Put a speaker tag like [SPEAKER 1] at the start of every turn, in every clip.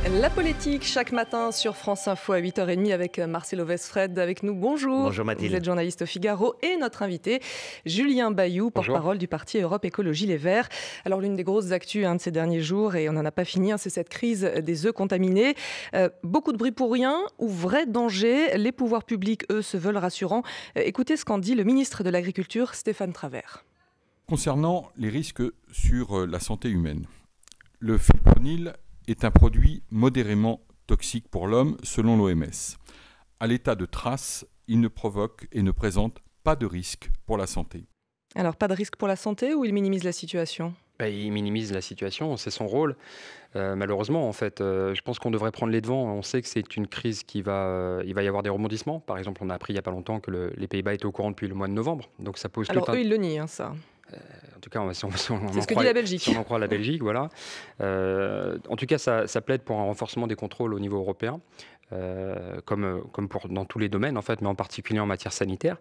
[SPEAKER 1] La politique, chaque matin sur France Info à 8h30 avec Marcelo Vesfred avec nous. Bonjour.
[SPEAKER 2] Bonjour Mathilde.
[SPEAKER 1] Vous êtes journaliste au Figaro et notre invité, Julien Bayou, porte-parole du parti Europe Écologie Les Verts. Alors l'une des grosses actus de ces derniers jours, et on n'en a pas fini, c'est cette crise des œufs contaminés. Beaucoup de bruit pour rien ou vrai danger. Les pouvoirs publics, eux, se veulent rassurants. Écoutez ce qu'en dit le ministre de l'Agriculture, Stéphane Travert.
[SPEAKER 3] Concernant les risques sur la santé humaine, le fipronil est un produit modérément toxique pour l'homme selon l'OMS. À l'état de trace, il ne provoque et ne présente pas de risque pour la santé.
[SPEAKER 1] Alors pas de risque pour la santé ou il minimise la situation ?
[SPEAKER 4] Il minimise la situation, c'est son rôle. Malheureusement, en fait, je pense qu'on devrait prendre les devants. On sait que c'est une crise il va y avoir des rebondissements. Par exemple, on a appris il n'y a pas longtemps que les Pays-Bas étaient au courant depuis le mois de novembre. Donc ça pose
[SPEAKER 1] Alors eux, ils le nient, ça.
[SPEAKER 4] En tout cas, si on
[SPEAKER 1] c'est ce
[SPEAKER 4] en
[SPEAKER 1] que
[SPEAKER 4] croit,
[SPEAKER 1] dit la Belgique.
[SPEAKER 4] si on en croit la Belgique, voilà. En tout cas, ça plaide pour un renforcement des contrôles au niveau européen, comme dans tous les domaines, en fait, mais en particulier en matière sanitaire.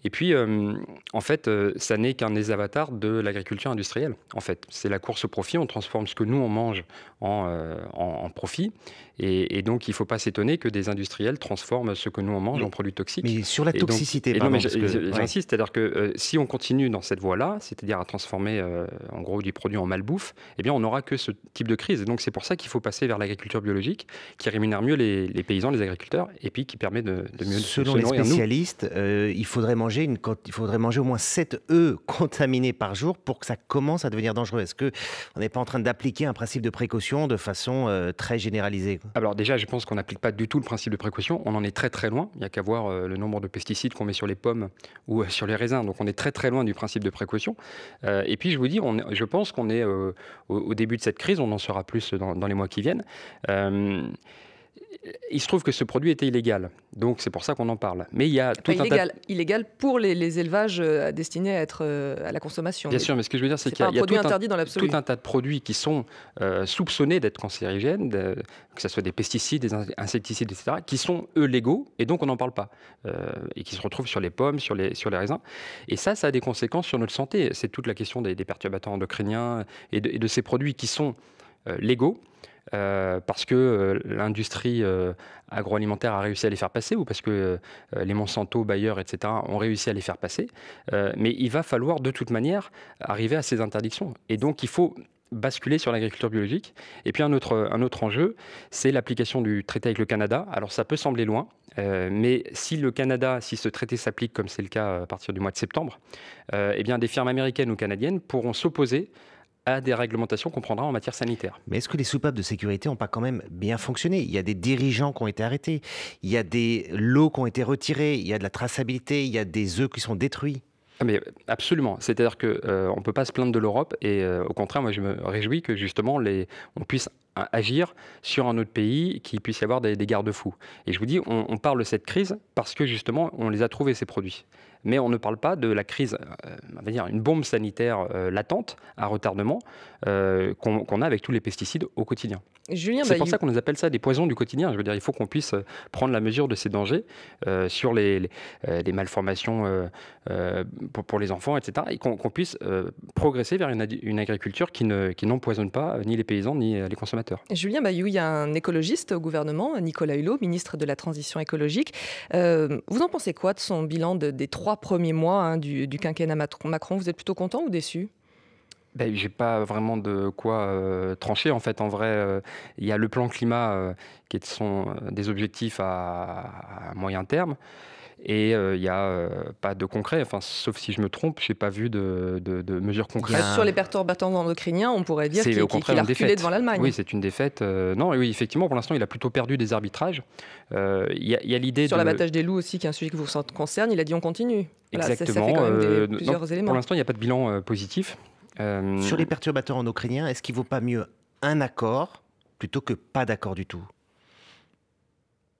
[SPEAKER 4] Et puis, en fait, ça n'est qu'un des avatars de l'agriculture industrielle. En fait, c'est la course au profit. On transforme ce que nous, on mange en profit. Et donc, il ne faut pas s'étonner que des industriels transforment ce que nous, on mange en produits toxiques.
[SPEAKER 2] Mais sur la toxicité,
[SPEAKER 4] j'insiste, c'est-à-dire que si on continue dans cette voie-là, c'est-à-dire à transformer, en gros, du produit en malbouffe, eh bien, on n'aura que ce type de crise. Et donc, c'est pour ça qu'il faut passer vers l'agriculture biologique, qui rémunère mieux les paysans, les agriculteurs, et puis qui permet de mieux se nourrir.
[SPEAKER 2] Selon les spécialistes, il faudrait manger au moins 7 œufs contaminés par jour pour que ça commence à devenir dangereux. Est-ce qu'on n'est pas en train d'appliquer un principe de précaution de façon très généralisée ?
[SPEAKER 4] Alors déjà, je pense qu'on n'applique pas du tout le principe de précaution. On en est très très loin. Il n'y a qu'à voir le nombre de pesticides qu'on met sur les pommes ou sur les raisins. Donc on est très très loin du principe de précaution. Et puis je vous dis, je pense qu'on est au début de cette crise. On en saura plus dans les mois qui viennent. Il se trouve que ce produit était illégal, donc c'est pour ça qu'on en parle. Mais il y a tout
[SPEAKER 1] illégal pour les élevages destinés à être à la consommation.
[SPEAKER 4] Bien sûr, mais ce que je veux dire, c'est qu'il y a tout un tas de produits qui sont soupçonnés d'être cancérigènes, que ce soit des pesticides, des insecticides, etc., qui sont eux légaux, et donc on n'en parle pas, et qui se retrouvent sur les pommes, sur les raisins. Et ça a des conséquences sur notre santé. C'est toute la question des perturbateurs endocriniens et de ces produits qui sont légaux. Parce que l'industrie agroalimentaire a réussi à les faire passer ou parce que les Monsanto, Bayer, etc. ont réussi à les faire passer. Mais il va falloir de toute manière arriver à ces interdictions. Et donc il faut basculer sur l'agriculture biologique. Et puis un autre enjeu, c'est l'application du traité avec le Canada. Alors ça peut sembler loin, mais si ce traité s'applique comme c'est le cas à partir du mois de septembre, eh bien des firmes américaines ou canadiennes pourront s'opposer à des réglementations qu'on prendra en matière sanitaire.
[SPEAKER 2] Mais est-ce que les soupapes de sécurité n'ont pas quand même bien fonctionné ? Il y a des dirigeants qui ont été arrêtés, il y a des lots qui ont été retirés, il y a de la traçabilité, il y a des œufs qui sont détruits.
[SPEAKER 4] Mais absolument. C'est-à-dire qu'on ne peut pas se plaindre de l'Europe et au contraire, moi je me réjouis que justement on puisse agir sur un autre pays, qu'il puisse y avoir des garde-fous. Et je vous dis, on parle de cette crise parce que justement on les a trouvés, ces produits. Mais on ne parle pas de la crise, on va dire une bombe sanitaire latente, à retardement, qu'on a avec tous les pesticides au quotidien. C'est pour ça qu'on appelle ça des poisons du quotidien. Je veux dire, il faut qu'on puisse prendre la mesure de ces dangers sur les malformations pour les enfants, etc. Et qu'on puisse progresser vers une agriculture qui n'empoisonne pas ni les paysans ni les consommateurs.
[SPEAKER 1] Julien Bayou, il y a un écologiste au gouvernement, Nicolas Hulot, ministre de la Transition écologique. Vous en pensez quoi de son bilan des 3 premiers mois du quinquennat Macron ? Vous êtes plutôt content ou déçu ?
[SPEAKER 4] J'ai pas vraiment de quoi trancher. En fait, en vrai, il y a le plan climat qui sont des objectifs à moyen terme. Et il n'y a pas de concret, sauf si je me trompe, je n'ai pas vu de mesures concrètes.
[SPEAKER 1] Sur les perturbateurs endocriniens, on pourrait dire qu'il a reculé devant l'Allemagne.
[SPEAKER 4] Oui, c'est une défaite. Non, oui, effectivement, pour l'instant, il a plutôt perdu des arbitrages. Il y a l'idée
[SPEAKER 1] sur l'abattage des loups aussi, qui est un sujet qui vous concerne, il a dit on continue. Voilà,
[SPEAKER 4] exactement.
[SPEAKER 1] Ça fait quand même plusieurs éléments.
[SPEAKER 4] Pour l'instant, il n'y a pas de bilan positif.
[SPEAKER 2] Sur les perturbateurs endocriniens, est-ce qu'il ne vaut pas mieux un accord plutôt que pas d'accord du tout ?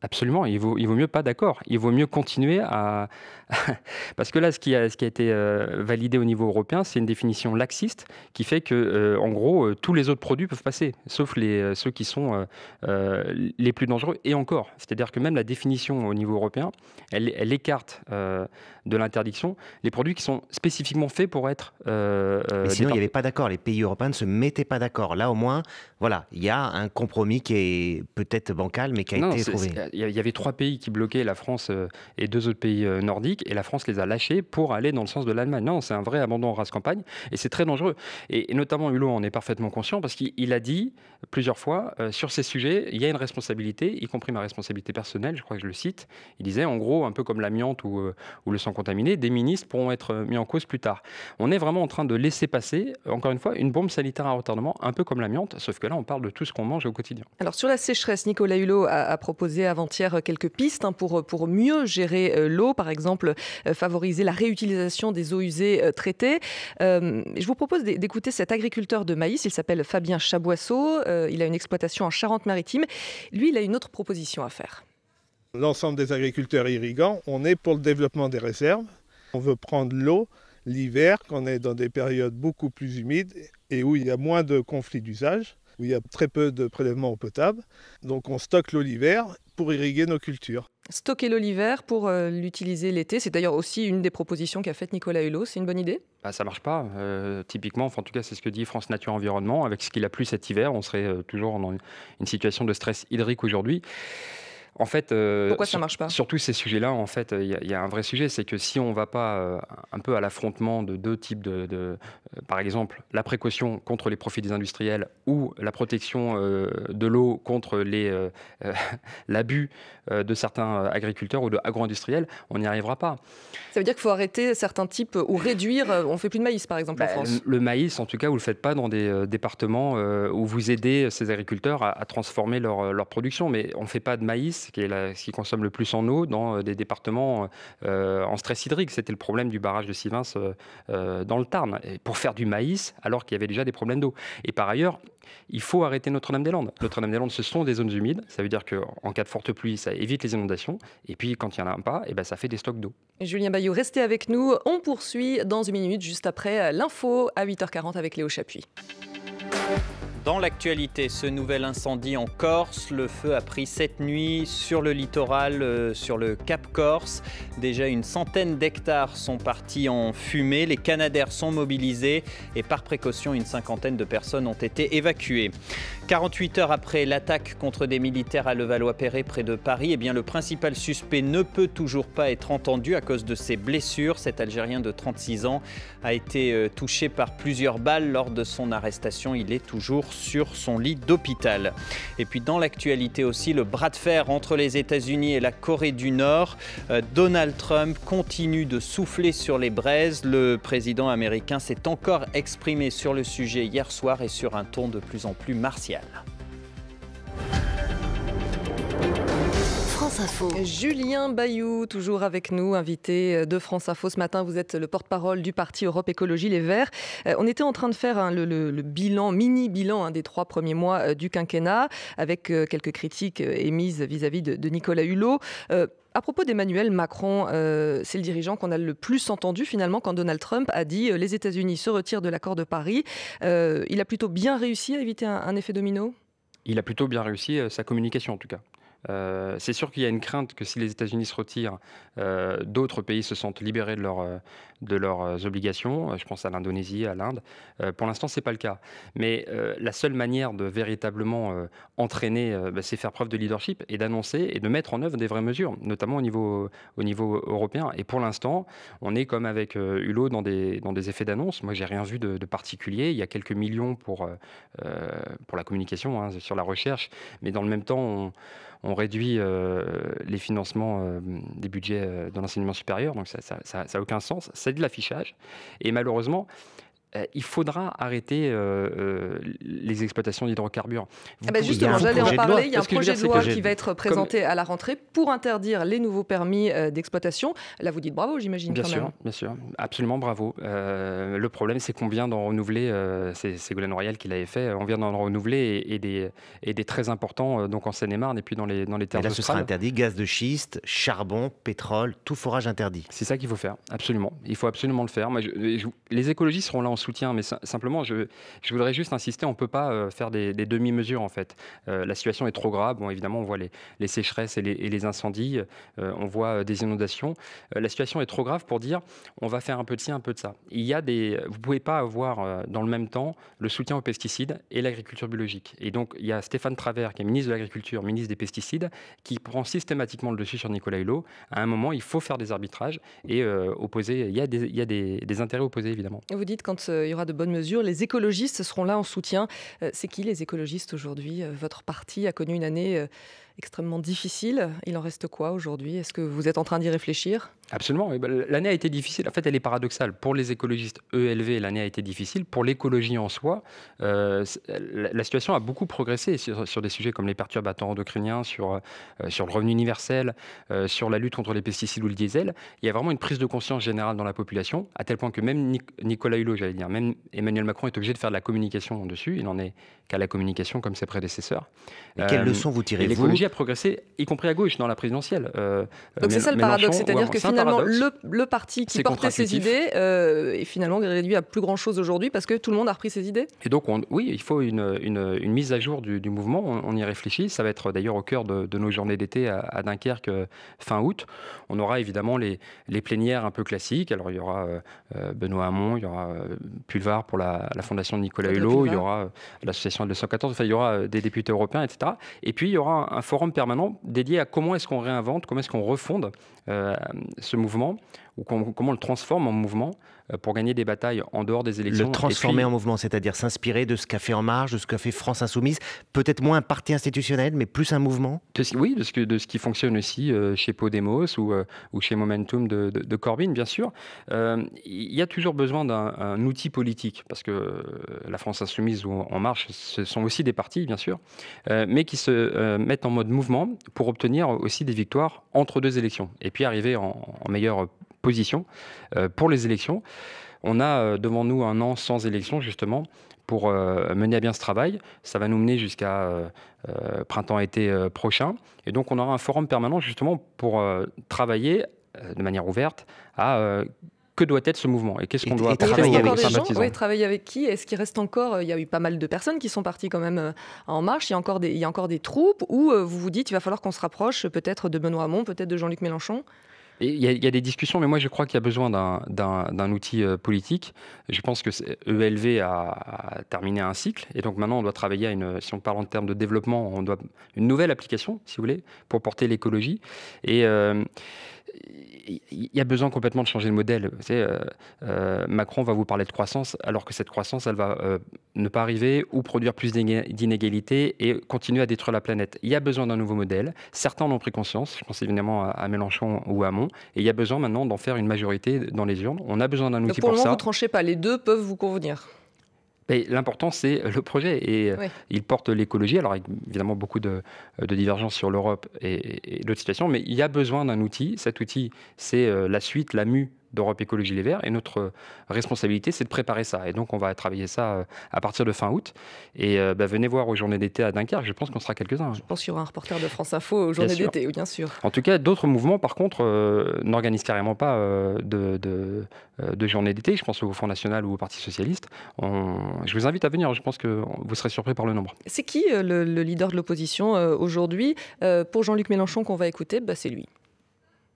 [SPEAKER 4] Absolument, il vaut mieux pas d'accord. Il vaut mieux continuer à... Parce que là, ce qui a été validé au niveau européen, c'est une définition laxiste qui fait que, en gros, tous les autres produits peuvent passer, sauf ceux qui sont les plus dangereux. Et encore, c'est-à-dire que même la définition au niveau européen, elle écarte de l'interdiction les produits qui sont spécifiquement faits pour être...
[SPEAKER 2] Mais sinon, il n'y avait pas d'accord. Les pays européens ne se mettaient pas d'accord. Là, au moins, voilà, il y a un compromis qui est peut-être bancal, mais qui a été trouvé.
[SPEAKER 4] Il y avait 3 pays qui bloquaient, la France et 2 autres pays nordiques, et la France les a lâchés pour aller dans le sens de l'Allemagne. Non, c'est un vrai abandon en race campagne, et c'est très dangereux. Et notamment, Hulot en est parfaitement conscient, parce qu'il a dit plusieurs fois, sur ces sujets, il y a une responsabilité, y compris ma responsabilité personnelle, je crois que je le cite. Il disait, en gros, un peu comme l'amiante ou le sang contaminé, des ministres pourront être mis en cause plus tard. On est vraiment en train de laisser passer, encore une fois, une bombe sanitaire à retardement, un peu comme l'amiante, sauf que là, on parle de tout ce qu'on mange au quotidien.
[SPEAKER 1] Alors, sur la sécheresse, Nicolas Hulot a proposé avant-hier quelques pistes pour mieux gérer l'eau, par exemple favoriser la réutilisation des eaux usées traitées. Je vous propose d'écouter cet agriculteur de maïs, il s'appelle Fabien Chaboisseau, il a une exploitation en Charente-Maritime. Lui, il a une autre proposition à faire.
[SPEAKER 5] L'ensemble des agriculteurs irrigants, on est pour le développement des réserves. On veut prendre l'eau l'hiver, quand on est dans des périodes beaucoup plus humides et où il y a moins de conflits d'usage, où il y a très peu de prélèvements eau potable. Donc on stocke l'eau l'hiver pour irriguer nos cultures.
[SPEAKER 1] Stocker l'eau l'hiver pour l'utiliser l'été, c'est d'ailleurs aussi une des propositions qu'a faite Nicolas Hulot. C'est une bonne idée ?
[SPEAKER 4] Ça ne marche pas. Typiquement, en tout cas, c'est ce que dit France Nature Environnement. Avec ce qu'il a plu cet hiver, on serait toujours dans une situation de stress hydrique aujourd'hui. En fait,
[SPEAKER 1] pourquoi ça marche pas ?
[SPEAKER 4] Sur tous ces sujets-là, en fait, il y a un vrai sujet, c'est que si on ne va pas un peu à l'affrontement de 2 types par exemple, la précaution contre les profits des industriels ou la protection de l'eau contre l'abus de certains agriculteurs ou de agro-industriels, on n'y arrivera pas.
[SPEAKER 1] Ça veut dire qu'il faut arrêter certains types ou réduire. On ne fait plus de maïs, par exemple, en France.
[SPEAKER 4] Le maïs, en tout cas, vous ne le faites pas dans des départements où vous aidez ces agriculteurs à transformer leur production. Mais on ne fait pas de maïs, ce qui consomme le plus en eau, dans des départements en stress hydrique. C'était le problème du barrage de Sivins dans le Tarn. Et pour faire du maïs, alors qu'il y avait déjà des problèmes d'eau. Et par ailleurs, il faut arrêter Notre-Dame-des-Landes. Notre-Dame-des-Landes, ce sont des zones humides. Ça veut dire qu'en cas de forte pluie, ça évite les inondations. Et puis, quand il n'y en a pas, ça fait des stocks d'eau.
[SPEAKER 1] Julien Bayou, restez avec nous. On poursuit dans une minute, juste après l'info à 8h40 avec Léo Chapuis.
[SPEAKER 6] Dans l'actualité, ce nouvel incendie en Corse. Le feu a pris cette nuit sur le littoral, sur le Cap Corse. Déjà une centaine d'hectares sont partis en fumée. Les Canadair sont mobilisés et par précaution, une cinquantaine de personnes ont été évacuées. 48 heures après l'attaque contre des militaires à Levallois-Perret près de Paris, le principal suspect ne peut toujours pas être entendu à cause de ses blessures. Cet Algérien de 36 ans a été touché par plusieurs balles lors de son arrestation. Il est toujours sur son lit d'hôpital. Et puis dans l'actualité aussi, le bras de fer entre les États-Unis et la Corée du Nord. Donald Trump continue de souffler sur les braises. Le président américain s'est encore exprimé sur le sujet hier soir et sur un ton de plus en plus martial.
[SPEAKER 1] France Info. Julien Bayou, toujours avec nous, invité de France Info ce matin. Vous êtes le porte-parole du parti Europe Écologie Les Verts. On était en train de faire le bilan, mini-bilan des 3 premiers mois du quinquennat, avec quelques critiques émises vis-à-vis de Nicolas Hulot. À propos d'Emmanuel Macron, c'est le dirigeant qu'on a le plus entendu finalement quand Donald Trump a dit les États-Unis se retirent de l'accord de Paris. Il a plutôt bien réussi à éviter un effet domino ? Il
[SPEAKER 4] a plutôt bien réussi sa communication en tout cas. C'est sûr qu'il y a une crainte que si les États-Unis se retirent, d'autres pays se sentent libérés de leurs obligations. Je pense à l'Indonésie, à l'Inde. Pour l'instant, ce n'est pas le cas. Mais la seule manière de véritablement entraîner, c'est faire preuve de leadership et d'annoncer et de mettre en œuvre des vraies mesures, notamment au niveau européen. Et pour l'instant, on est comme avec Hulot dans des effets d'annonce. Moi, j'ai rien vu de particulier. Il y a quelques millions pour la communication, sur la recherche. Mais dans le même temps, on réduit les financements des budgets de l'enseignement supérieur, donc ça n'a aucun sens. C'est de l'affichage. Et malheureusement, il faudra arrêter les exploitations d'hydrocarbures.
[SPEAKER 1] Justement, j'allais en parler. Il y a un projet de loi qui va être présenté à la rentrée pour interdire les nouveaux permis d'exploitation. Là, vous dites bravo, j'imagine.
[SPEAKER 4] Bien sûr, absolument bravo. Le problème, c'est qu'on vient d'en renouveler, c'est Ségolène Royal qui l'avait fait, on vient d'en renouveler et des très importants donc en Seine-et-Marne et puis dans les terres australes.
[SPEAKER 2] Là, ce sera interdit, gaz de schiste, charbon, pétrole, tout forage interdit.
[SPEAKER 4] C'est ça qu'il faut faire, absolument. Il faut absolument le faire. Moi, les écologistes seront là en soutien, mais simplement, je voudrais juste insister, on ne peut pas faire des demi-mesures, en fait. La situation est trop grave. Bon, évidemment, on voit les sécheresses et les incendies, on voit des inondations. La situation est trop grave pour dire, on va faire un peu de ci, un peu de ça. Vous ne pouvez pas avoir, dans le même temps, le soutien aux pesticides et l'agriculture biologique. Et donc, il y a Stéphane Travert, qui est ministre de l'Agriculture, ministre des Pesticides, qui prend systématiquement le dessus sur Nicolas Hulot. À un moment, il faut faire des arbitrages et opposer. Il y a des intérêts opposés, évidemment.
[SPEAKER 1] Vous dites, quand il y aura de bonnes mesures, les écologistes seront là en soutien. C'est qui les écologistes aujourd'hui? Votre parti a connu une année extrêmement difficile. Il en reste quoi aujourd'hui? Est-ce que vous êtes en train d'y réfléchir?
[SPEAKER 4] Absolument. L'année a été difficile. En fait, elle est paradoxale. Pour les écologistes ELV, l'année a été difficile. Pour l'écologie en soi, la situation a beaucoup progressé sur des sujets comme les perturbateurs endocriniens, sur le revenu universel, sur la lutte contre les pesticides ou le diesel. Il y a vraiment une prise de conscience générale dans la population, à tel point que même Nicolas Hulot, j'allais dire, même Emmanuel Macron est obligé de faire de la communication dessus. Il n'en est qu'à la communication comme ses prédécesseurs.
[SPEAKER 2] Et quelles leçons vous tirez, vous?
[SPEAKER 4] L'écologie a progressé, y compris à gauche, dans la présidentielle.
[SPEAKER 1] Donc c'est ça le paradoxe, c'est-à-dire que finalement le parti qui portait ses idées est finalement réduit à plus grand-chose aujourd'hui parce que tout le monde a repris ses idées.
[SPEAKER 4] Et donc oui, il faut une mise à jour du mouvement, on y réfléchit. Ça va être d'ailleurs au cœur de nos journées d'été à Dunkerque fin août. On aura évidemment les plénières un peu classiques. Alors il y aura Benoît Hamon, il y aura Pulvar pour la fondation de Nicolas Hulot, il y aura l'association de 214, enfin il y aura des députés européens, etc. Et puis il y aura un forum permanent dédié à comment est-ce qu'on réinvente, comment est-ce qu'on refonde ce mouvement, ou comment on le transforme en mouvement pour gagner des batailles en dehors des élections.
[SPEAKER 2] Le transformer en mouvement, c'est-à-dire s'inspirer de ce qu'a fait En Marche, de ce qu'a fait France Insoumise, peut-être moins un parti institutionnel, mais plus un mouvement?
[SPEAKER 4] Oui, de ce qui fonctionne aussi chez Podemos ou chez Momentum de Corbyn, bien sûr. Il y a toujours besoin d'un outil politique, parce que la France Insoumise ou En Marche, ce sont aussi des partis, bien sûr, mais qui se mettent en mode mouvement pour obtenir aussi des victoires entre deux élections, et puis arriver en meilleure position pour les élections. On a devant nous un an sans élection, justement, pour mener à bien ce travail. Ça va nous mener jusqu'à printemps-été prochain. Et donc, on aura un forum permanent, justement, pour travailler de manière ouverte à que doit être ce mouvement et qu'est-ce qu'on doit
[SPEAKER 2] travailler avec
[SPEAKER 1] les gens. Travailler avec qui? Est-ce qu'il reste encore... Il y a eu pas mal de personnes qui sont parties quand même En Marche. Il y a encore des troupes où vous vous dites il va falloir qu'on se rapproche peut-être de Benoît Hamon, peut-être de Jean-Luc Mélenchon?
[SPEAKER 4] Il y a des discussions, mais moi je crois qu'il y a besoin d'un outil politique. Je pense que ELV a terminé un cycle, et donc maintenant on doit travailler si on parle en termes de développement, on doit une nouvelle application, si vous voulez, pour porter l'écologie. Et il y a besoin complètement de changer le modèle. Vous savez, Macron va vous parler de croissance, alors que cette croissance, elle va ne pas arriver ou produire plus d'inégalités et continuer à détruire la planète. Il y a besoin d'un nouveau modèle. Certains en ont pris conscience, je pense évidemment à Mélenchon ou à Hamon, et il y a besoin maintenant d'en faire une majorité dans les urnes. On a besoin d'un outil pour ça.
[SPEAKER 1] Pour le moment, vous ne tranchez pas, les deux peuvent vous convenir.
[SPEAKER 4] L'important, c'est le projet, et il porte l'écologie. Alors, évidemment, beaucoup de divergences sur l'Europe et d'autres situations, mais il y a besoin d'un outil. Cet outil, c'est la suite, la mue d'Europe Écologie Les Verts, et notre responsabilité, c'est de préparer ça. Et donc, on va travailler ça à partir de fin août. Et venez voir aux Journées d'été à Dunkerque, je pense qu'on sera quelques-uns.
[SPEAKER 1] Je pense qu'il y aura un reporter de France Info aux Journées d'été, bien sûr.
[SPEAKER 4] En tout cas, d'autres mouvements, par contre, n'organisent carrément pas de Journées d'été. Je pense au Front National ou au Parti Socialiste. Je vous invite à venir, je pense que vous serez surpris par le nombre.
[SPEAKER 1] C'est qui le leader de l'opposition aujourd'hui? Pour Jean-Luc Mélenchon, qu'on va écouter, c'est lui.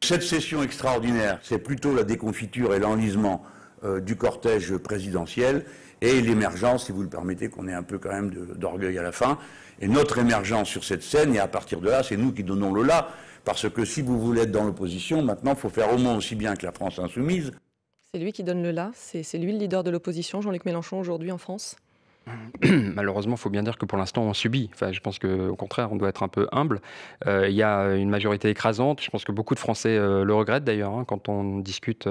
[SPEAKER 7] Cette session extraordinaire, c'est plutôt la déconfiture et l'enlisement du cortège présidentiel et l'émergence, si vous le permettez, qu'on ait un peu quand même d'orgueil à la fin. Et notre émergence sur cette scène, et à partir de là, c'est nous qui donnons le là, parce que si vous voulez être dans l'opposition, maintenant, il faut faire au moins aussi bien que la France Insoumise.
[SPEAKER 1] C'est lui qui donne le là? C'est lui le leader de l'opposition, Jean-Luc Mélenchon, aujourd'hui en France?
[SPEAKER 4] Malheureusement, il faut bien dire que pour l'instant, on subit. Enfin, je pense qu'au contraire, on doit être un peu humble. Il y a une majorité écrasante. Je pense que beaucoup de Français le regrettent d'ailleurs. Quand on discute,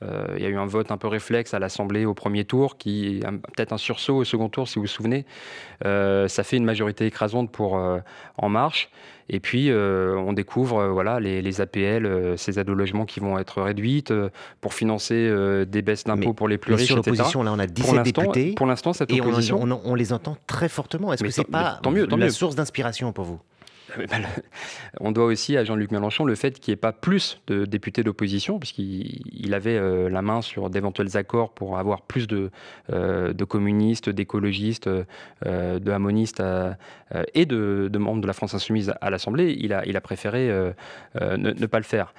[SPEAKER 4] il y a eu un vote un peu réflexe à l'Assemblée au premier tour, qui a peut-être un sursaut au second tour, si vous vous souvenez. Ça fait une majorité écrasante pour En Marche. Et puis, on découvre les APL, ces aides au logement qui vont être réduites pour financer des baisses d'impôts pour les plus riches,
[SPEAKER 2] sur
[SPEAKER 4] etc.
[SPEAKER 2] l'opposition, là, on a 17 députés.
[SPEAKER 4] Pour l'instant, cette
[SPEAKER 2] et
[SPEAKER 4] opposition...
[SPEAKER 2] on les entend très fortement. Est-ce que ce n'est pas la source d'inspiration pour vous ?
[SPEAKER 4] On doit aussi à Jean-Luc Mélenchon le fait qu'il n'y ait pas plus de députés d'opposition, puisqu'il avait la main sur d'éventuels accords pour avoir plus de communistes, d'écologistes, de hamonistes et de membres de la France Insoumise à l'Assemblée. Il a préféré ne pas le faire.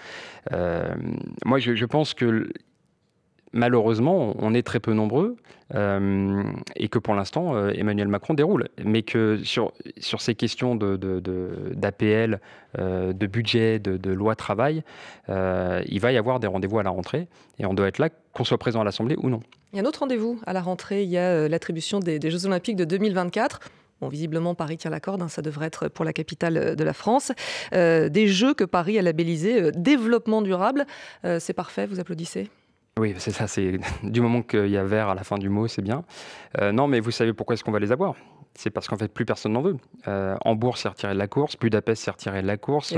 [SPEAKER 4] Moi, je pense que malheureusement, on est très peu nombreux et que pour l'instant, Emmanuel Macron déroule. Mais que sur ces questions d'APL, de budget, de loi travail, il va y avoir des rendez-vous à la rentrée et on doit être là, qu'on soit présent à l'Assemblée ou non.
[SPEAKER 1] Il y a un autre rendez-vous à la rentrée, il y a l'attribution des Jeux Olympiques de 2024. Bon, visiblement, Paris tient la corde, ça devrait être pour la capitale de la France. Des Jeux que Paris a labellisés développement durable. C'est parfait, vous applaudissez ?
[SPEAKER 4] Oui, c'est ça, c'est du moment qu'il y a vert à la fin du mot, c'est bien. Non, mais vous savez pourquoi est-ce qu'on va les avoir ? C'est parce qu'en fait, plus personne n'en veut. Hambourg s'est retiré de la course, Budapest s'est retiré de la course,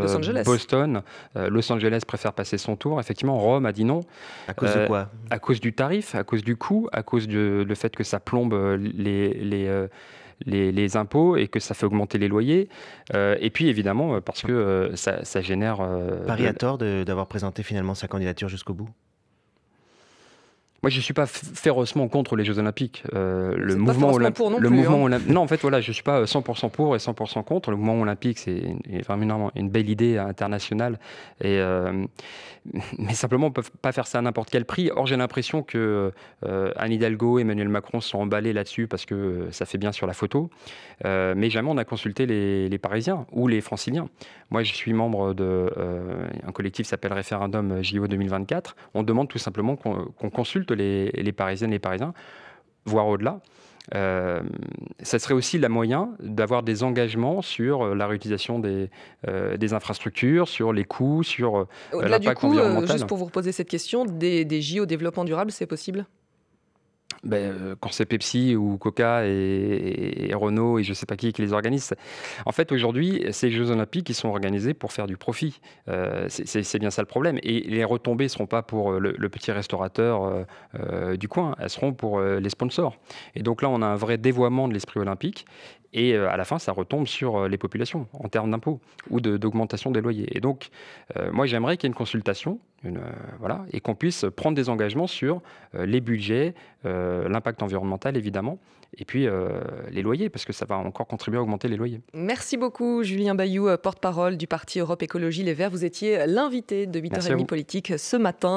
[SPEAKER 4] Boston, Los Angeles préfère passer son tour. Effectivement, Rome a dit non.
[SPEAKER 2] À cause de quoi ?
[SPEAKER 4] À cause du tarif, à cause du coût, à cause du fait que ça plombe les impôts et que ça fait augmenter les loyers. Et puis, évidemment, parce que ça génère...
[SPEAKER 2] Paris a tort d'avoir présenté finalement sa candidature jusqu'au bout ?
[SPEAKER 4] Moi, je ne suis pas férocement contre les Jeux Olympiques.
[SPEAKER 1] Le mouvement olympique.
[SPEAKER 4] Non, en fait, voilà, je ne suis pas 100% pour et 100% contre. Le mouvement olympique, c'est vraiment une belle idée internationale. Mais simplement, on ne peut pas faire ça à n'importe quel prix. Or, j'ai l'impression que Anne Hidalgo et Emmanuel Macron sont emballés là-dessus parce que ça fait bien sur la photo. Mais jamais on a consulté les Parisiens ou les Franciliens. Moi, je suis membre d'un collectif qui s'appelle Référendum JO 2024. On demande tout simplement qu'on consulte les Parisiennes et les Parisiens, voire au-delà. Ça serait aussi le moyen d'avoir des engagements sur la réutilisation des infrastructures, sur les coûts, sur l'impact environnemental.
[SPEAKER 1] Juste pour vous reposer cette question, des JO développement durable, c'est possible ?
[SPEAKER 4] Quand c'est Pepsi ou Coca et Renault et je ne sais pas qui les organise. En fait, aujourd'hui, ces Jeux Olympiques, ils sont organisés pour faire du profit. C'est bien ça le problème. Et les retombées ne seront pas pour le petit restaurateur du coin, elles seront pour les sponsors. Et donc là, on a un vrai dévoiement de l'esprit olympique. Et à la fin, ça retombe sur les populations en termes d'impôts ou d'augmentation des loyers. Et donc, moi, j'aimerais qu'il y ait une consultation, et qu'on puisse prendre des engagements sur les budgets, l'impact environnemental, évidemment, et puis les loyers, parce que ça va encore contribuer à augmenter les loyers.
[SPEAKER 1] Merci beaucoup, Julien Bayou, porte-parole du parti Europe Écologie Les Verts. Vous étiez l'invité de 8h30 Politique ce matin.